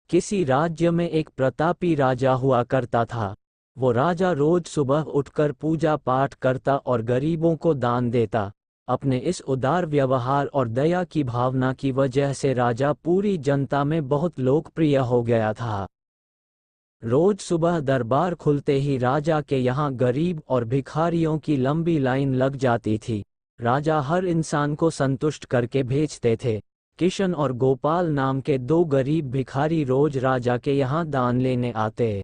किसी राज्य में एक प्रतापी राजा हुआ करता था। वो राजा रोज सुबह उठकर पूजा पाठ करता और गरीबों को दान देता। अपने इस उदार व्यवहार और दया की भावना की वजह से राजा पूरी जनता में बहुत लोकप्रिय हो गया था। रोज सुबह दरबार खुलते ही राजा के यहाँ गरीब और भिखारियों की लंबी लाइन लग जाती थी। राजा हर इंसान को संतुष्ट करके भेजते थे। किशन और गोपाल नाम के दो गरीब भिखारी रोज राजा के यहाँ दान लेने आते।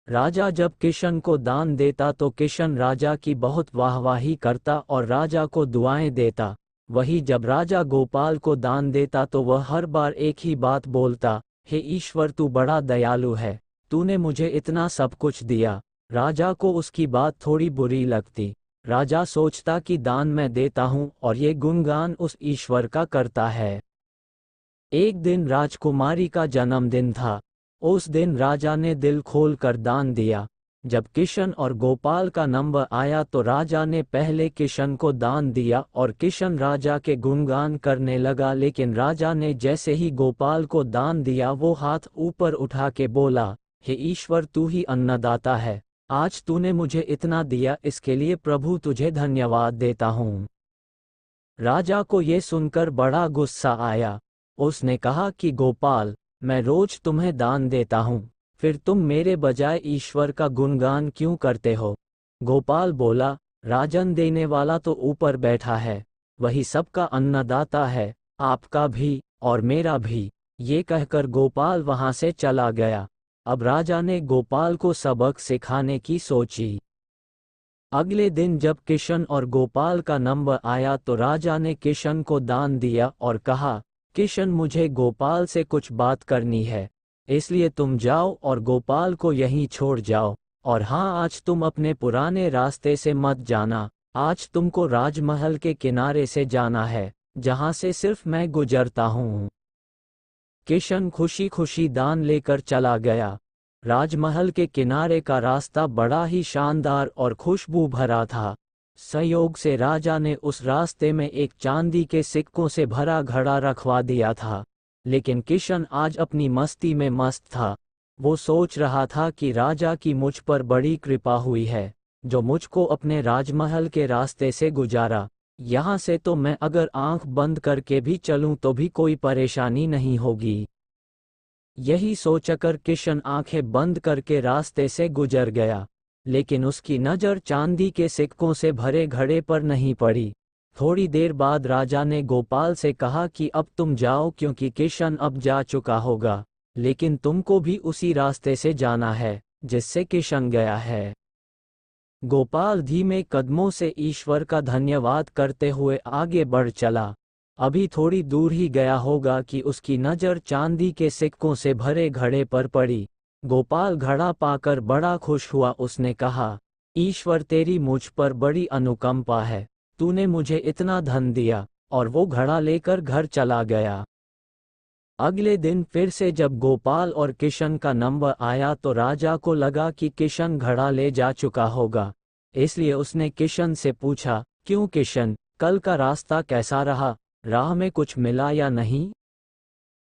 राजा जब किशन को दान देता तो किशन राजा की बहुत वाहवाही करता और राजा को दुआएं देता। वही जब राजा गोपाल को दान देता तो वह हर बार एक ही बात बोलता, हे ईश्वर तू बड़ा दयालु है, तूने मुझे इतना सब कुछ दिया। राजा को उसकी बात थोड़ी बुरी लगती। राजा सोचता कि दान मैं देता हूँ और ये गुणगान उस ईश्वर का करता है। एक दिन राजकुमारी का जन्मदिन था। उस दिन राजा ने दिल खोल कर दान दिया। जब किशन और गोपाल का नंबर आया तो राजा ने पहले किशन को दान दिया और किशन राजा के गुणगान करने लगा, लेकिन राजा ने जैसे ही गोपाल को दान दिया वो हाथ ऊपर उठा के बोला, हे ईश्वर तू ही अन्नदाता है, आज तूने मुझे इतना दिया, इसके लिए प्रभु तुझे धन्यवाद देता हूँ। राजा को ये सुनकर बड़ा गुस्सा आया। उसने कहा कि गोपाल, मैं रोज तुम्हें दान देता हूँ, फिर तुम मेरे बजाय ईश्वर का गुणगान क्यों करते हो? गोपाल बोला, राजन देने वाला तो ऊपर बैठा है, वही सबका अन्नदाता है, आपका भी और मेरा भी। ये कहकर गोपाल वहां से चला गया। अब राजा ने गोपाल को सबक सिखाने की सोची। अगले दिन जब किशन और गोपाल का नंबर आया तो राजा ने किशन को दान दिया और कहा, किशन मुझे गोपाल से कुछ बात करनी है, इसलिए तुम जाओ और गोपाल को यहीं छोड़ जाओ। और हाँ, आज तुम अपने पुराने रास्ते से मत जाना, आज तुमको राजमहल के किनारे से जाना है, जहाँ से सिर्फ मैं गुजरता हूँ। किशन खुशी खुशी दान लेकर चला गया। राजमहल के किनारे का रास्ता बड़ा ही शानदार और खुशबू भरा था। संयोग से राजा ने उस रास्ते में एक चांदी के सिक्कों से भरा घड़ा रखवा दिया था। लेकिन किशन आज अपनी मस्ती में मस्त था। वो सोच रहा था कि राजा की मुझ पर बड़ी कृपा हुई है, जो मुझको अपने राजमहल के रास्ते से गुजारा। यहाँ से तो मैं अगर आंख बंद करके भी चलूं तो भी कोई परेशानी नहीं होगी। यही सोचकर किशन आंखें बंद करके रास्ते से गुजर गया, लेकिन उसकी नज़र चांदी के सिक्कों से भरे घड़े पर नहीं पड़ी। थोड़ी देर बाद राजा ने गोपाल से कहा कि अब तुम जाओ, क्योंकि किशन अब जा चुका होगा, लेकिन तुमको भी उसी रास्ते से जाना है जिससे किशन गया है। गोपाल धीमे कदमों से ईश्वर का धन्यवाद करते हुए आगे बढ़ चला। अभी थोड़ी दूर ही गया होगा कि उसकी नज़र चांदी के सिक्कों से भरे घड़े पर पड़ी। गोपाल घड़ा पाकर बड़ा खुश हुआ। उसने कहा, ईश्वर तेरी मुझ पर बड़ी अनुकंपा है, तूने मुझे इतना धन दिया। और वो घड़ा लेकर घर चला गया। अगले दिन फिर से जब गोपाल और किशन का नंबर आया तो राजा को लगा कि किशन घड़ा ले जा चुका होगा, इसलिए उसने किशन से पूछा, क्यों किशन, कल का रास्ता कैसा रहा, राह में कुछ मिला या नहीं?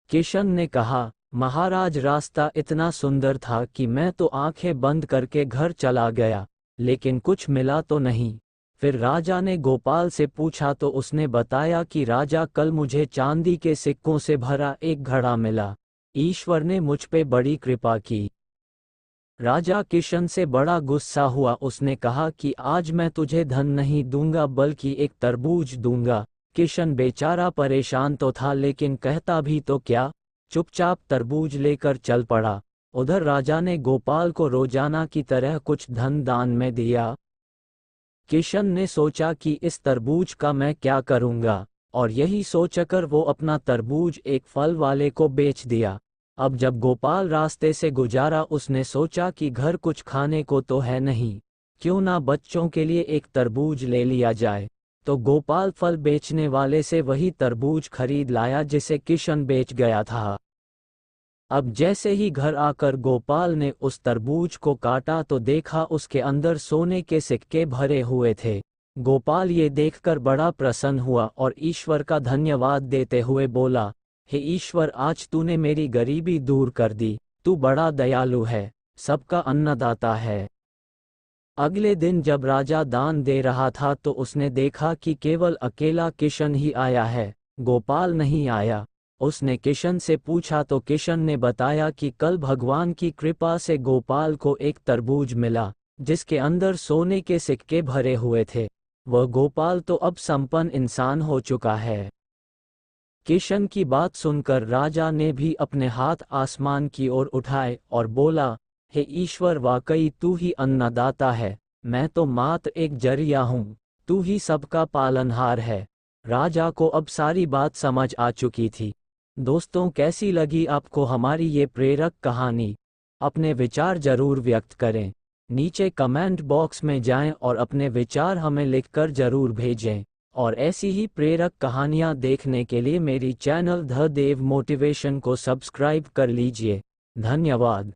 किशन ने कहा, महाराज रास्ता इतना सुंदर था कि मैं तो आंखें बंद करके घर चला गया, लेकिन कुछ मिला तो नहीं। फिर राजा ने गोपाल से पूछा तो उसने बताया कि राजा कल मुझे चांदी के सिक्कों से भरा एक घड़ा मिला, ईश्वर ने मुझ पे बड़ी कृपा की। राजा किशन से बड़ा गुस्सा हुआ। उसने कहा कि आज मैं तुझे धन नहीं दूंगा बल्कि एक तरबूज दूंगा। किशन बेचारा परेशान तो था, लेकिन कहता भी तो क्या, चुपचाप तरबूज लेकर चल पड़ा। उधर राजा ने गोपाल को रोजाना की तरह कुछ धन दान में दिया। किशन ने सोचा कि इस तरबूज का मैं क्या करूंगा, और यही सोचकर वो अपना तरबूज एक फल वाले को बेच दिया। अब जब गोपाल रास्ते से गुजारा उसने सोचा कि घर कुछ खाने को तो है नहीं, क्यों ना बच्चों के लिए एक तरबूज ले लिया जाए। तो गोपाल फल बेचने वाले से वही तरबूज खरीद लाया जिसे किशन बेच गया था। अब जैसे ही घर आकर गोपाल ने उस तरबूज को काटा तो देखा उसके अंदर सोने के सिक्के भरे हुए थे। गोपाल ये देखकर बड़ा प्रसन्न हुआ और ईश्वर का धन्यवाद देते हुए बोला, हे ईश्वर, आज तूने मेरी गरीबी दूर कर दी, तू बड़ा दयालु है, सबका अन्नदाता है। अगले दिन जब राजा दान दे रहा था तो उसने देखा कि केवल अकेला किशन ही आया है, गोपाल नहीं आया। उसने किशन से पूछा तो किशन ने बताया कि कल भगवान की कृपा से गोपाल को एक तरबूज मिला, जिसके अंदर सोने के सिक्के भरे हुए थे। वह गोपाल तो अब संपन्न इंसान हो चुका है। किशन की बात सुनकर राजा ने भी अपने हाथ आसमान की ओर उठाए और बोला, हे ईश्वर, वाकई तू ही अन्नदाता है, मैं तो मात्र एक जरिया हूँ, तू ही सबका पालनहार है। राजा को अब सारी बात समझ आ चुकी थी। दोस्तों, कैसी लगी आपको हमारी ये प्रेरक कहानी? अपने विचार जरूर व्यक्त करें। नीचे कमेंट बॉक्स में जाएं और अपने विचार हमें लिखकर जरूर भेजें। और ऐसी ही प्रेरक कहानियाँ देखने के लिए मेरी चैनल द देव मोटिवेशन को सब्सक्राइब कर लीजिए। धन्यवाद।